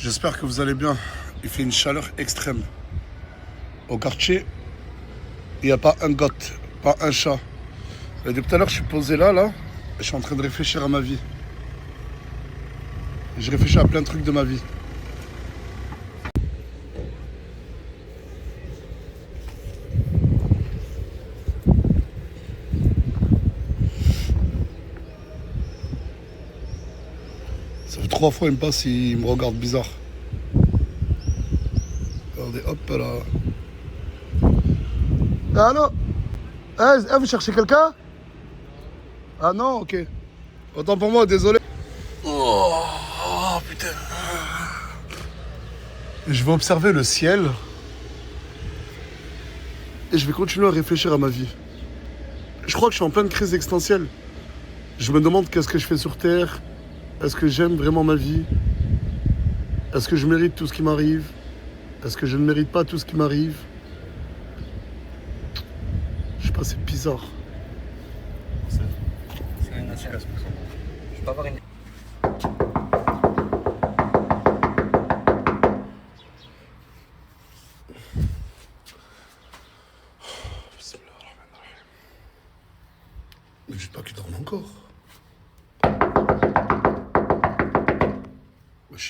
J'espère que vous allez bien. Il fait une chaleur extrême. Au quartier, il n'y a pas un goth, pas un chat. Et depuis tout à l'heure, je suis posé là, et je suis en train de réfléchir à ma vie. Et je réfléchis à plein de trucs de ma vie. Ça fait 3 fois, il me passe, il me regarde bizarre. Regardez, hop là. Allô? Vous cherchez quelqu'un? Ah non, ok. Autant pour moi, désolé. Oh, putain. Je vais observer le ciel. Et je vais continuer à réfléchir à ma vie. Je crois que je suis en pleine crise existentielle. Je me demande qu'est-ce que je fais sur Terre. Est-ce que j'aime vraiment ma vie? Est-ce que je mérite tout ce qui m'arrive? Est-ce que je ne mérite pas tout ce qui m'arrive? Je sais pas, c'est bizarre. C'est une efficace pour ça. Je peux avoir une... Mais je sais pas qu'il dorme encore.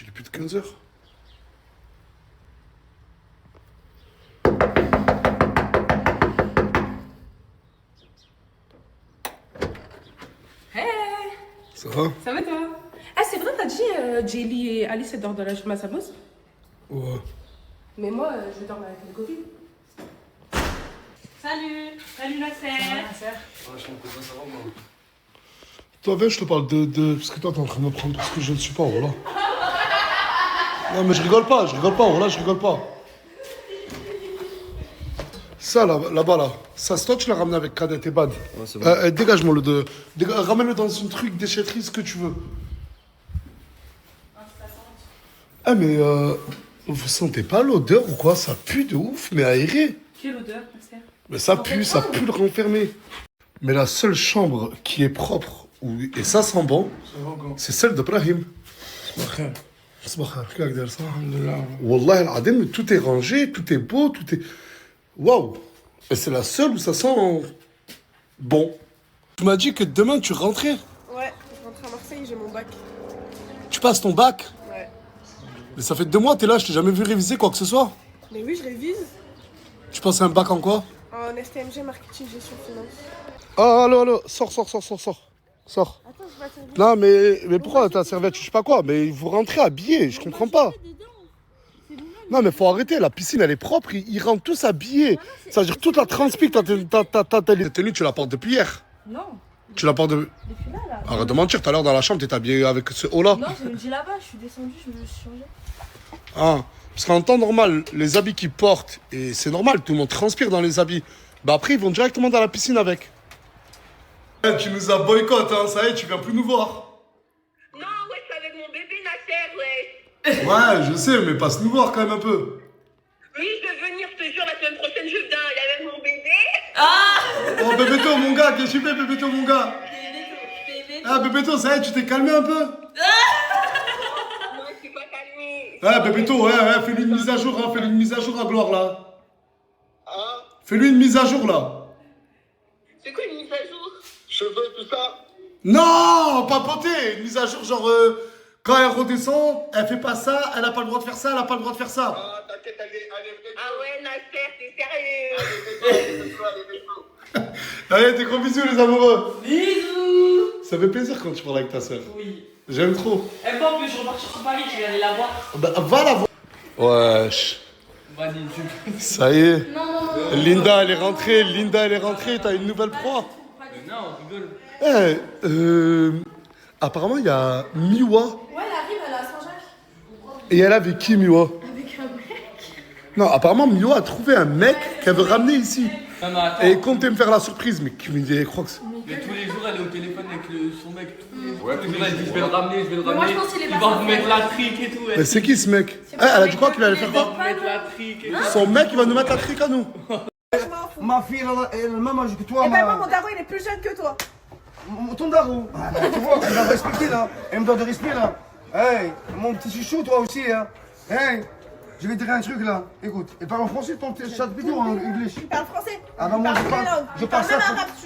Il est plus de 15 heures. Hey! Ça va? Ça va toi? Ah, c'est vrai, t'as dit Jelly et Alice dorment dans la chambre à Samos? Ouais. Mais moi, je dors avec mes copines. Salut! Salut la sœur! Toi, viens, je te parle de... Parce que toi, t'es en train de me prendre parce que je ne suis pas, voilà. Non, mais je rigole pas, voilà, je rigole pas. Ça, là-bas, là. Ça, c'est toi, tu l'as ramené avec Kadet et Bad. Ouais, c'est bon. Dégage-moi le de... Ramène-le dans un truc, déchetterie, ce que tu veux. Ah, mais vous sentez pas l'odeur ou quoi? Ça pue de ouf, mais aéré. Quelle odeur, ma sœur? Mais ça pue le renfermé. Mais la seule chambre qui est propre, et ça sent bon, c'est celle de Brahim. Wallah al-Adim, tout est rangé, tout est beau, tout est... Waouh! Et c'est la seule où ça sent bon. Tu m'as dit que demain tu rentrais. Ouais, je rentre à Marseille, j'ai mon bac. Tu passes ton bac. Ouais. Mais ça fait 2 mois, t'es là, je t'ai jamais vu réviser quoi que ce soit. Mais oui, je révise. Tu passes un bac en quoi? En STMG, marketing, gestion, finance. Oh, allô, sors. Sors. Attends, je vais attendre. Non, mais pourquoi ta serviette, je sais pas quoi, mais vous rentrez habillés, je comprends pas. Non, mais faut arrêter, la piscine elle est propre, ils rentrent tous habillés. C'est-à-dire toute la transpi que ta tenue, tu la portes depuis hier. Non, Tu la portes depuis là. Arrête de mentir, tout à l'heure dans la chambre, t'étais habillé avec ce haut-là. Non, j'ai le dit là-bas, je suis descendue, je me suis changée. Ah, parce qu'en temps normal, les habits qu'ils portent, et c'est normal, tout le monde transpire dans les habits, bah après ils vont directement dans la piscine avec. Tu nous as boycott, hein, ça y est, tu viens plus nous voir. Non, ouais, c'est avec mon bébé Nasser, ouais. Ouais, je sais, mais passe nous voir quand même un peu. Oui, je vais venir, je te jure, la semaine prochaine, je viens. Il est avec mon bébé. Oh, Bébéto, mon gars, qu'est-ce que tu fais, Bébéto, mon gars? Ah, Bébéto, ça y est, tu t'es calmé un peu? Non, je suis pas calmée. Ah, Bébéto, ouais, fais-lui une mise à jour, hein, fais-lui une mise à jour à Gloire, là. Hein? Fais-lui une mise à jour, là. C'est quoi une mise à jour? Cheveux, tout ça? Non, papoter, une mise à jour, genre, quand elle redescend, elle fait pas ça, elle a pas le droit de faire ça, elle a pas le droit de faire ça. Ah, t'inquiète, allez. Ah ouais, Nasser, t'es sérieux? Allez, des gros bisous, les amoureux. Bisous! Ça fait plaisir quand tu parles avec ta soeur. Oui. J'aime trop. Et bon, en plus, je repartir sur Paris, je vais aller la voir. Bah, va la voir. Wesh. Vas-y, Ça y est. Linda, elle est rentrée, t'as une nouvelle proie. Non, rigole. Apparemment, il y a Miwa. Ouais, elle arrive, elle est à Saint-Jacques. Et elle est avec qui, Miwa? Avec un mec. Non, apparemment, Miwa a trouvé un mec qu'elle veut ramener ici. Non, mais attends. Et comptez me faire la surprise, mais qui me dit, crois que c'est... Mais tous les jours, elle est au téléphone avec son mec. Tous les jours, elle dit je vais le ramener, moi, je pense qu'il est Il pas va vous sincère. mettre la trique et tout. Mais c'est qui ce mec? Elle a dit quoi qu'il allait faire quoi? Mettre la trique et tout. Son mec, il va nous mettre la trique à nous. Ma fille, elle a le même âge que toi. Eh ben, moi, mon daron, il est plus jeune que toi. Ton daron. Tu vois, elle doit respecter là. Elle me donne de respect là. Hey, mon petit chouchou, toi aussi, hein. Hey, je vais te dire un truc là. Écoute, il parle en français ton chat vidéo en anglais. Il parle français. Ah bah moi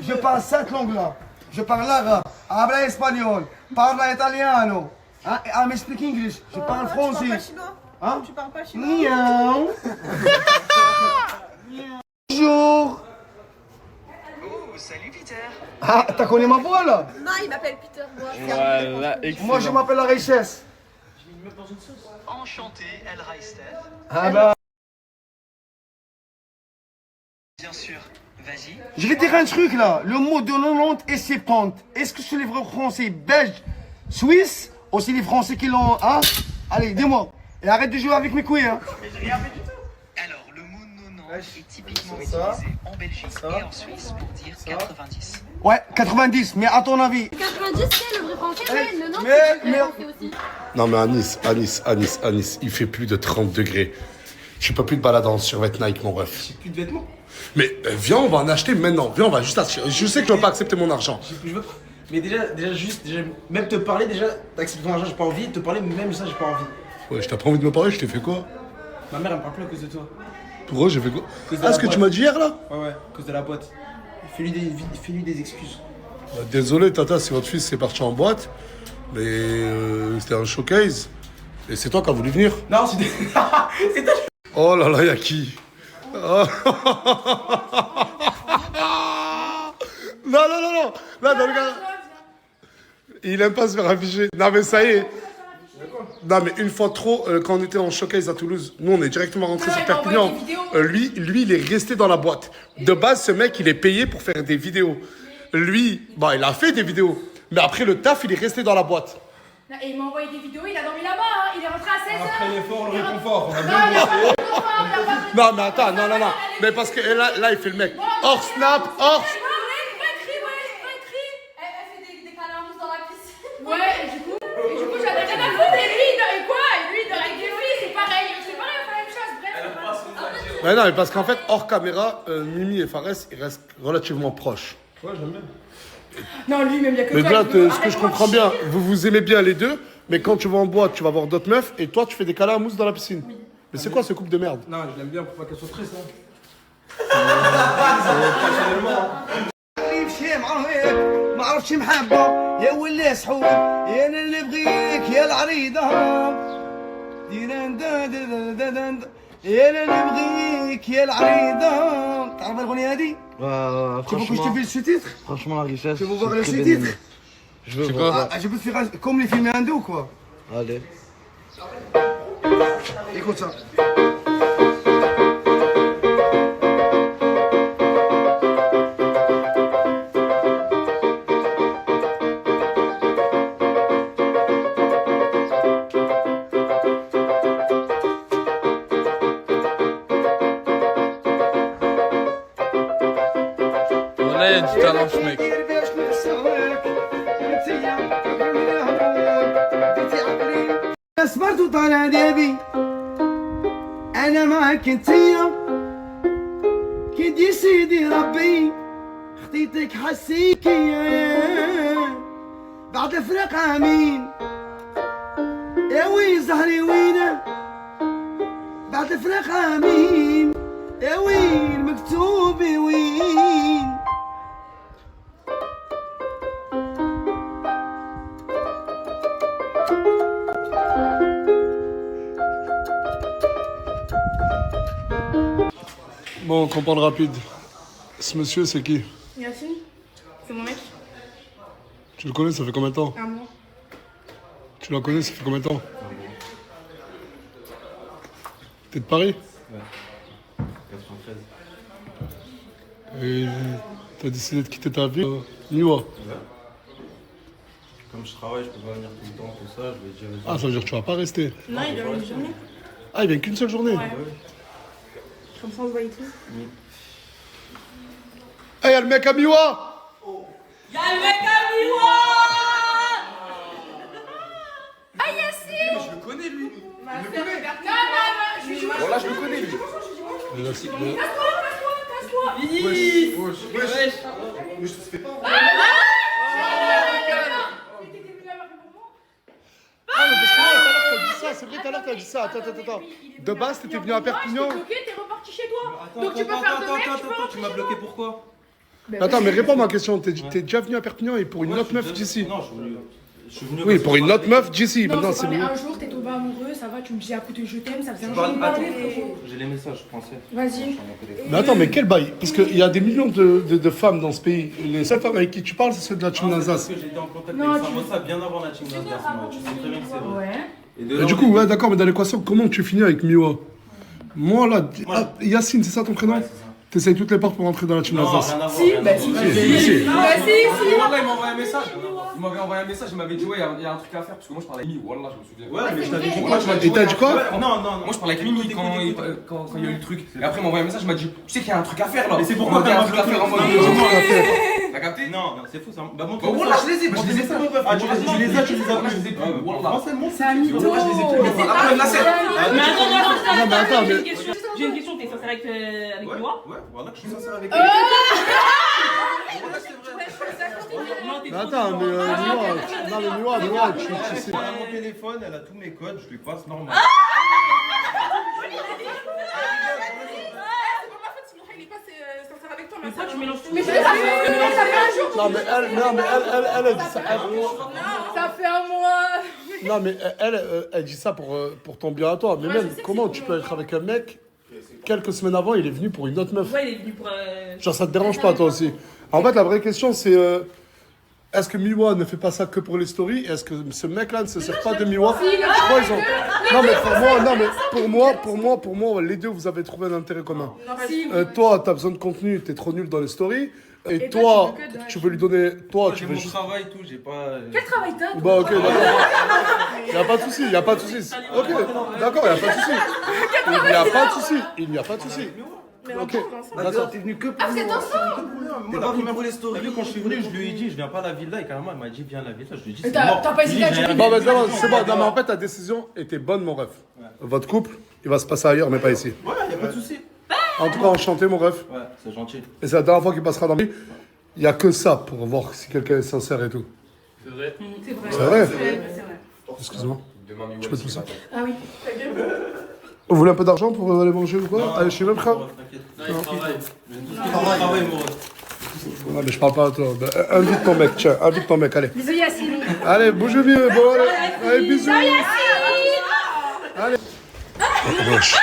je parle cette langue là. Je parle l'arabe, habla espagnol, parle italiano. Hein, I speak English. Je parle français. Tu parles pas chinois? Hein? Tu parles pas chinois? Miaou. Bonjour. Oh, salut Peter. Ah, t'as connu ma voix là? Non, il m'appelle Peter. Voilà, excellent. Moi je m'appelle la richesse. Enchanté, El Reister. Ah bah. Bien sûr, vas-y. Je vais te dire un truc là. Le mot de 90 et 70. Est-ce que c'est les vrais français belges, suisses ou c'est les français qui l'ont. Hein? Allez, dis-moi. Et arrête de jouer avec mes couilles, hein. Alors, le mot 90 est typiquement utilisé en Belgique et en Suisse pour dire 90. Ouais, 90, mais à ton avis. 90, c'est le vrai français, ouais, le nom, mais- c'est le vrai français aussi. Non mais Anis, il fait plus de 30 degrés. Je peux plus te balader en survêt Nike, mon ref. J'ai plus de vêtements. Mais viens, on va en acheter maintenant. Viens, on va juste acheter. Je sais que tu vas pas accepter mon argent. Mais déjà, même te parler, déjà, t'acceptes ton argent, j'ai pas envie. Te parler, même ça, j'ai pas envie. Ouais, je t'ai pas envie de me parler, je t'ai fait quoi? Ma mère, elle me parle plus à cause de toi. Pourquoi j'ai fait quoi? Cause de Ah, la ce que tu boîte. m'as dit hier là? Ouais, à cause de la boîte. Fais-lui des excuses. Bah, désolé Tata si votre fils est parti en boîte, mais c'était un showcase. Et c'est toi qui as voulu venir. Non, c'est c'est toi. Oh là là, y'a qui? Oh. Non. Là, dans le gars. Il aime pas se faire afficher. Non, mais ça y est. Non, mais une fois trop, quand on était en showcase à Toulouse, nous, on est directement rentré sur Perpignan. Lui, il est resté dans la boîte. De base, ce mec, il est payé pour faire des vidéos. Lui, bah, il a fait des vidéos. Mais après le taf, il est resté dans la boîte. Et il m'a envoyé des vidéos, il a dormi là-bas, hein. Il est rentré à 16h. Après l'effort, le réconfort. On a Non, bien il n'y a pas bossé. de réconfort, il y a pas de Non, mais attends, non. Mais parce que là, il fait le mec. Hors snap, hors. Ouais, elle fait des câlins en mousse dans la piscine. Ouais, et du coup, j'en ai rien à foutre. Et lui, et quoi? Et lui, avec des filles, c'est pareil, on fait la même chose. Bref, Mais non, mais parce qu'en fait, hors caméra, Mimi et Fares, ils restent relativement proches. Ouais, j'aime bien. non, lui, même, il y a que Mais toi, là, il veut- ce que je comprends bien, vous vous aimez bien les deux, mais quand tu vas en boîte, tu vas voir d'autres meufs, et toi, tu fais des câlins à mousse dans la piscine. Mais c'est quoi ce couple de merde? Non, je l'aime bien pour pas qu'elle soit triste. Hein. شي معرفك ما عرفتش محبه يا ولي سحور يا انا اللي بغيك يا العريضه ديران دا دا دا دا دا يا انا اللي بغيك يا العريضه تعرف الاغنيه هذه؟ Tu veux que je te file ce titre? Franchement, la richesse. Tu veux voir c'est le très ce bien titre? aimé. Je veux C'est voir. Je peux te faire comme les films hindous quoi. Allez. Écoute ça. Voilà, il y a du talent, ce mec. اصبرت وطالع ديابي انا معك انتيا كي سيدي ربي خطيتك حسيك يا بعد فراق عامين يا وين زهري وينه بعد فراق عامين يا وين مكتوبي وين Bon, qu'on parle rapide. Ce monsieur, c'est qui? Yacine, c'est mon mec. Tu le connais, ça fait combien de temps? Un mois. Tu la connais, ça fait combien de temps? T'es de Paris? Ouais. 93. Et t'as décidé de quitter ta ville Niwa. Comme je travaille, je peux pas venir tout le temps, tout ça. Je vais dire. Ah, ça veut dire que tu vas pas rester. Non, il vient une journée. Ah, il vient qu'une seule journée? Ouais. Comme ça, on se voit et tout. Ah, y'a le mec à Miwa! Y'a le mec à Miwa! Ah, Yacine! Je le connais, lui. Ma sœur, regarde. Non, je suis Bon, là, je le connais, lui. Casse-toi! Mais je te fais pas. Ah! c'est vrai, tout à l'heure, t'as dit ça. Attends. De base, t'étais venu à Perpignan. T'es bloqué, t'es reparti chez toi. Attends, Donc tu peux faire de mec, tu peux tu rentrer m'as chez bloqué toi. pourquoi? Attends, mais réponds à ma question. T'es déjà venu à Perpignan et pour une autre meuf d'ici? Non, je suis venu. Oui, pour une autre meuf d'ici. Non, Maintenant, c'est c'est parlé mieux. un jour, t'es tombé amoureux, ça va, tu me dis écoute, je t'aime, ça faisait un jour Attends, qu'on parlait, frérot. j'ai les messages français. Vas-y. Mais attends, mais quel bail? Parce qu'il y a des millions de femmes dans ce pays. Les seules femmes avec qui tu parles, c'est ceux de la team Parce d'Alsace. que j'étais en contact Non, avec tu- Samosa bien avant la team d'Alsace. Moi, tu sais très bien que c'est vrai. Ouais. Et de Et là, du on coup, est- ouais, d'accord, mais dans l'équation, comment tu finis avec Miwa? Moi, là, Yacine, c'est ça ton prénom? Ouais, c'est ça. T'essayes toutes les portes pour rentrer dans la team Non, d'Alsace. rien à voir. Si, rien à bah voir. si. Si. Bah si. Wallah, il m'a envoyé un message. Il m'avait envoyé un message, il m'avait dit ouais, il y a un truc à faire parce que moi je parlais avec Mimi. Wallah, je me souviens. Ouais, mais je t'avais dit Pourquoi tu m'as dit Et t'as dit quoi? Non. Moi je parlais avec Mimi quand il y a eu le truc. Et après il m'a envoyé un message, il m'a dit tu sais qu'il y a un truc à faire là. Mais c'est pourquoi il y a un t'as truc à faire en mode. T'as capté? Non, c'est fou ça. Bah, montre Bah Wallah, je les ai, Moi, je les ai pas. Ah, tu les as, tu les as. Moi je les ai plus. Wallah. Français, montre. C'est un mytho. Wallah, je les ai plus. Après là c'est. Mais attends, mais- j'ai une question, t'es sincère avec moi? Ouais, voilà que je suis sincère avec Oh. lui. Non, t'es Mais trop attends, mais dedans. Miwa, tu sais. Elle a mon téléphone, elle a tous mes codes, je lui passe normal. Mais ça, tu mélanges tout. Mais je l'ai pas fait, ça fait un jour. Non, mais elle dit ça. Ça fait un mois. Non, mais elle dit ça pour ton bien à toi. Mais même, comment tu peux être avec un mec, quelques semaines avant, il est venu pour une autre meuf? Ouais, il est venu pour. Genre, ça te dérange pas, toi aussi? En fait, la vraie question, c'est est-ce que Miwa ne fait pas ça que pour les stories? Est-ce que ce mec-là ne se sert pas de Miwa? Je crois qu'ils ont. Non, mais pour moi, les deux, vous avez trouvé un intérêt commun. Toi, t'as besoin de contenu, t'es trop nul dans les stories. Et toi, tu veux lui donner. Toi, tu J'ai veux mon juste. travail et tout, j'ai pas. Quel travail t'as? Bah, ok, d'accord. Il n'y a pas de souci. Ok, d'accord, il n'y a pas de souci. Il n'y a pas de souci. Ok, d'accord. T'es venu que pour Ah, vous êtes ensemble? T'es pas venu pour les stories. Quand je suis venu, je lui ai dit, je viens pas à la villa. Et carrément, elle m'a dit, viens à la villa. Je lui ai dit, c'est T'as mort. pas hésité à dire Bon, bah, c'est bon. Non, mais en fait, ta décision était bonne, mon ref. Votre couple, il va se passer ailleurs, mais pas ici. Ouais, y'a pas de souci. En tout cas, enchanté, mon ref. Ouais, c'est gentil. Et c'est la dernière fois qu'il passera dans ma vie. Il n'y a que ça pour voir si quelqu'un est sincère et tout. C'est vrai. C'est vrai? C'est vrai. Excuse-moi. Je peux tout ça. Ah oui. Vous voulez un peu d'argent pour aller manger ou quoi? Allez, chez même frère. T'inquiète. Travail, mon ref. Non, mais je parle pas à toi. Bah, invite ton mec, tiens, invite ton mec, allez. Bisous Yacine. Allez, bougez mieux, bon, allez, bisous. Allez. Je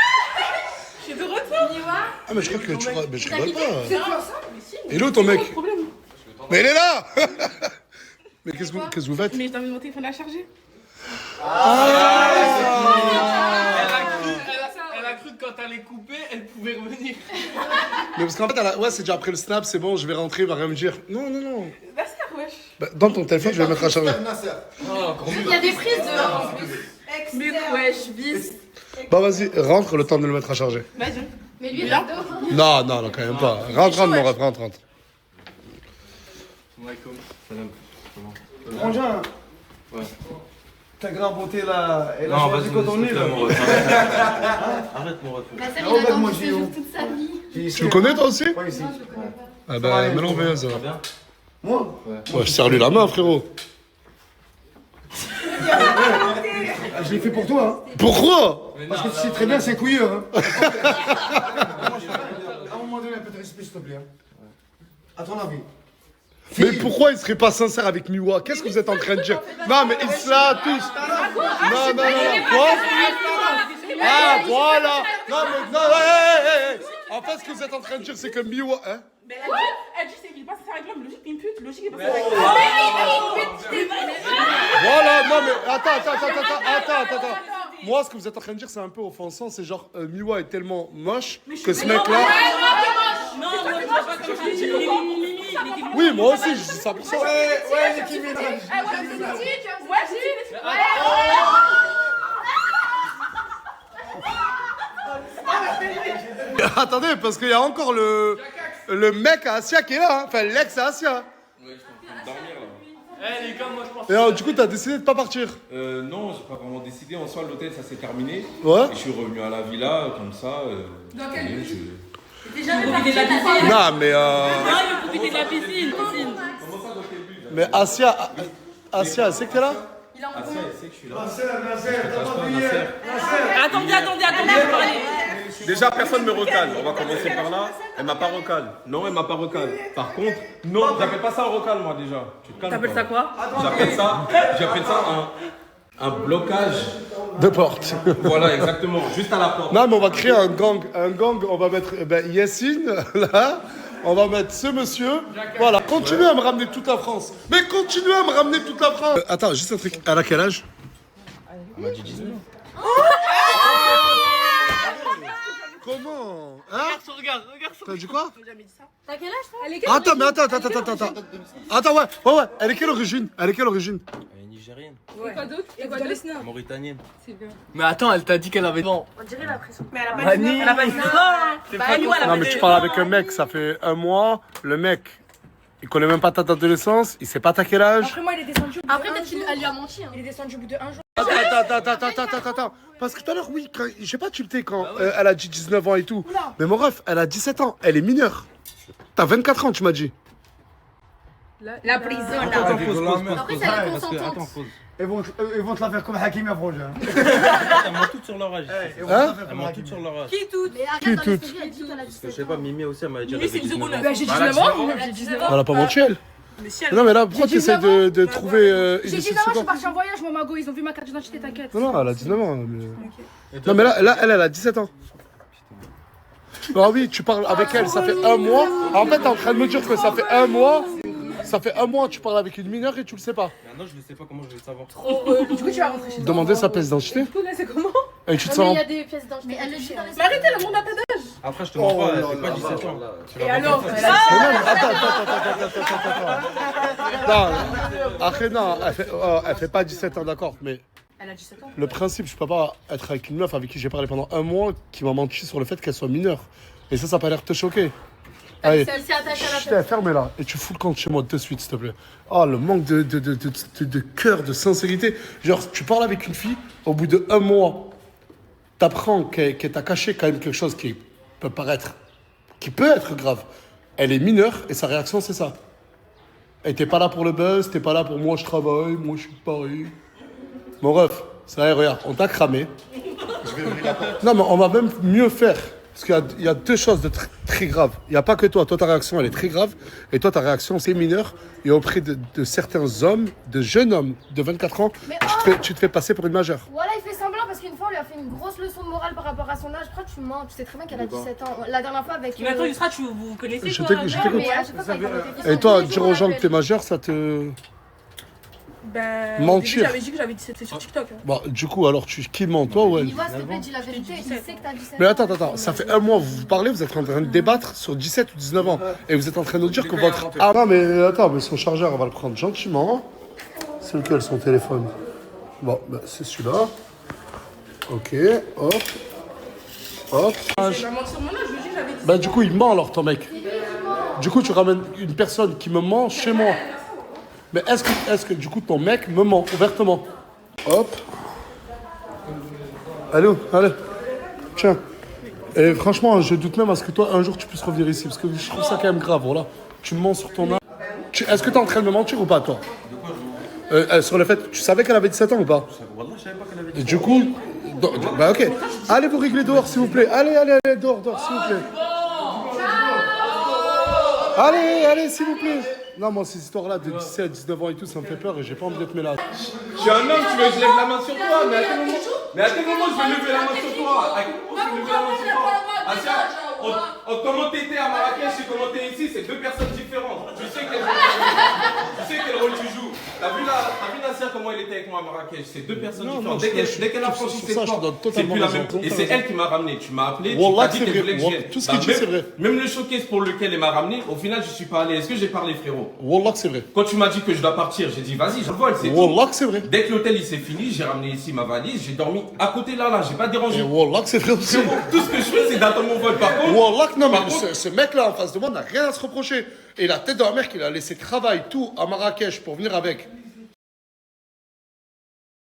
suis de retour. Ah, mais je crois que tu mais je rigole Vous pas. êtes ensemble? Il est où ton mec? Mais il est là. Mais qu'est-ce que vous faites? Mais je t'ai mis mon téléphone à charger. Elle a cru que quand elle est coupée, elle pouvait revenir. Mais parce qu'en fait, ouais, c'est déjà après le snap, c'est bon, je vais rentrer, il va rien me dire. Non. Bah c'est wesh. Bah, dans ton téléphone, je vais le mettre à charger. Il y a des prises dehors en plus. Luc, wesh, bis. Bah, vas-y, rentre le temps de le mettre à charger. Vas-y. Mais lui, il est dehors. Non, quand même pas. Rentre, mon ref, rentre. Salam. Frangin. Ouais. Ta grande beauté là, elle a Non, choisi vas-y, quand on est s'il te là. plaît, mon ref. Arrête, mon ref. La seule, Oh, il attend moi, ce j'ai séjour eu. toute sa vie. Tu le connais, toi aussi? Ouais, ici. Ah, bah, maintenant, viens, ça va. Bien. Moi Ouais, je serre lui la main, frérot. Je l'ai fait pour toi, hein. Pourquoi? Parce que tu sais très bien, c'est couilleux, hein. À un moment donné, un peu de respect, s'il te plaît. À ton avis. Mais pourquoi il serait pas sincère avec Miwa? Qu'est-ce que vous êtes en train de dire? Non, mais ils se là tous. Non. Quoi? Ah, voilà. Non, mais non, hey. En fait, ce que vous êtes en train de dire, c'est que Miwa. Hein? Mais elle dit c'est qu'il passe avec l'homme, logique, une pute, logique, il passe avec Voilà, non, mais attends. Moi, ce que vous êtes en train de dire, c'est un peu offensant. C'est genre, Miwa est tellement moche que ce mec-là. Non, moi, je vois pas comme ça. Il est mimi. Oui, moi aussi, je dis ça pour ça. Ouais, Nicki Minaj. Attendez, parce qu'il y a encore le mec à Asia qui est là, hein. Enfin l'ex à Asia. Ouais, je suis en train de dormir là. Eh les gars, moi je pense. Et alors, du coup, t'as décidé de pas partir? Non, j'ai pas vraiment décidé. En soi, l'hôtel ça s'est terminé. Ouais. Et je suis revenu à la villa comme ça. Dans quel but? Déjà, il veut profiter de la piscine. Non, mais Non, il veut profiter de la piscine. mais Asia, elle sait que t'es là? Il est en Ah, couple. sait que je suis là. Attendez, vous parlez. Déjà, personne me recale. On va commencer par là. Elle m'a pas recale. Non, elle m'a pas recale. Par contre, non, j'appelle pas ça un recal, moi, déjà. Tu te calmes. T'appelles ça quoi? J'appelle ça un blocage de porte. Voilà, exactement. Juste à la porte. Non, mais on va créer un gang. On va mettre Yassine, là. On va mettre ce monsieur. Voilà, continuez à me ramener toute la France. Mais continuez à me ramener toute la France. Attends, juste un truc. Elle a quel âge? Elle m'a dit 19. Comment? Hein? Regarde. T'as dit quoi? T'as quel âge, toi? Elle est Attends, mais attends. Attends, ouais. Elle est quelle origine? Elle est nigérienne. Et quoi d'autre? Et quoi d'autre? Mauritanienne. C'est bien. Mais attends, elle t'a dit qu'elle avait. On dirait la pression. Mais elle a pas dit non. Elle a pas dit non. Non, mais tu parles avec un mec, ça fait un mois. Le mec, il connaît même pas ta date de naissance. Il sait pas t'as quel âge. Après, moi, il est descendu. Après, peut-être qu'elle lui a menti. Il est descendu au bout de 1 jour. Attends. Parce que tout à l'heure, oui, j'ai pas tilté quand elle a dit 19 ans et tout. Mais mon ref, elle a 17 ans. Elle est mineure. T'as 24 ans, tu m'as dit. La prison, là. Après, ça elle est consentante. Ils vont te la faire comme Hakim et Froger. Elles m'ont toutes sur leur âge. Hein? Elles m'ont toutes sur leur âge. Qui toutes? Mais Qui arrête, dans les toutes? stories, elle dit qu'elle a 17 ans. Je sais pas, Mimi aussi, elle m'a dit. Mimi, c'est 19 ans. Bah, j'ai 19 ans. J'ai 19 ans. Elle a pas menti, elle. Mais si elle. Non, mais là, pourquoi tu essaies de trouver une J'ai 19 ans, je suis partie en voyage, mon mago. Ils ont vu ma carte d'identité, t'inquiète. Non, elle a 19 ans. Non, mais là, elle a 17 ans. Ah oui, tu parles avec elle, ça fait un mois. En fait, t'es en train de me dire que ça fait un mois. Ça fait un mois que tu parles avec une mineure et tu le sais pas. Non, je le sais pas, comment je vais le savoir. Du coup, tu vas rentrer chez toi. Demander sa pièce d'identité. Tu connais, c'est comment? Et tu te Mais sens. il y a des pièces d'identité. Mais elle le dit dans les Mais arrêtez, le monde a ta d'âge. Après, je te mens pas, elle fait pas 17 ans. Et alors? Non, après, non, elle fait pas 17 ans, d'accord, mais Elle a 17 ans. le principe, je peux pas être avec une meuf avec qui j'ai parlé pendant un mois qui m'a menti sur le fait qu'elle soit mineure. Et ça a pas l'air de te choquer. Allez, Elle s'est attachée à la je t'ai fermé là et tu fous le camp de chez moi de suite, s'il te plaît. Oh, le manque de cœur, de sincérité. Genre, tu parles avec une fille, au bout de un mois, t'apprends qu'elle t'a caché quand même quelque chose qui peut être grave. Elle est mineure et sa réaction, c'est ça. Et t'es pas là pour le buzz, t'es pas là pour moi je travaille, moi je suis pareil. Mon ref, ça y est, regarde, on t'a cramé. Non, mais on va même mieux faire. Parce qu'il y a deux choses de très graves. Il n'y a pas que toi. Toi, ta réaction, elle est très grave. Et toi, ta réaction, c'est mineur. Et auprès de certains hommes, de jeunes hommes de 24 ans, tu te fais passer pour une majeure. Voilà, il fait semblant parce qu'une fois, on lui a fait une grosse leçon de morale par rapport à son âge. Pourquoi tu mens? Tu sais très bien qu'elle a 17 ans. La dernière fois avec. Mais attends, Yusra, vous connaissez Je quoi? t'écoute. Mais à chaque fois, quand il parle de Et toi, dire aux gens que t'es majeur, ça te... Ben. Mentir. J'avais dit que j'avais 17, c'est sur TikTok. Bon, du coup, alors, qui ment, toi ou elle? Il voit, s'il te plaît, dis la vérité. Il sait que t'as 17 ans. Mais attends, ça fait un mois, vous parlez, vous êtes en train de débattre sur 17 ou 19 ans. Et vous êtes en train de nous dire que votre... Ah non, mais attends, mais son chargeur, on va le prendre gentiment. C'est lequel, son téléphone? Bon, bah, c'est celui-là. Ok, hop. Il m'a menti sur mon âge, je lui ai dit que j'avais 17 ans. Bah, du coup, il ment alors, ton mec. Du coup, tu ramènes une personne qui me ment chez moi. Mais est-ce que du coup, ton mec me ment ouvertement? Hop. Allô, allez. Tiens. Et franchement, je doute même à ce que toi, un jour, tu puisses revenir ici. Parce que je trouve ça quand même grave, voilà. Tu me mens sur ton âge. Est-ce que tu es en train de me mentir ou pas, toi? Sur le fait, tu savais qu'elle avait 17 ans ou pas? Wallah, je savais pas qu'elle avait 17 ans. Et du coup, bah ok. Allez vous régler dehors, s'il vous plaît. Allez, dehors, s'il vous plaît. Allez, s'il vous plaît. Non, moi, ces histoires-là de 17, 19 ans et tout, ça me fait peur et j'ai pas envie d'être mélange. Je suis un homme, tu veux que je lève la main sur toi, mais à quel moment je vais lever la main sur toi? À quel moment je vais lever la main sur toi? Comment t'étais à Marrakech et comment t'es ici, c'est deux personnes différentes. Tu sais quel rôle tu joues. T'as vu Nasser comment elle était avec moi à Marrakech? C'est deux personnes différentes. Dès qu'elle a franchi cette porte, c'est plus la même. Et c'est elle qui m'a ramené. Tu m'as appelé, tu m'as dit qu'elle voulait que je vienne. Tout ce qu'il dit, c'est vrai. Même le showcase pour lequel elle m'a ramené, au final, je suis pas allé. Est-ce que j'ai parlé, frérot? Wallah que c'est vrai. Quand tu m'as dit que je dois partir, j'ai dit vas-y, je vole, c'est tout. Wallah que c'est vrai. Dès que l'hôtel il s'est fini, j'ai ramené ici ma valise, j'ai dormi à côté là, j'ai pas dérangé. Et Wallah que c'est vrai aussi. Tout ce que je fais, c'est d'attendre mon vol. Par contre, Wallah que non, mais ce mec-là en face de moi n'a rien à se reprocher. Et la tête de la mère qu'il a laissé travail tout à Marrakech pour venir avec.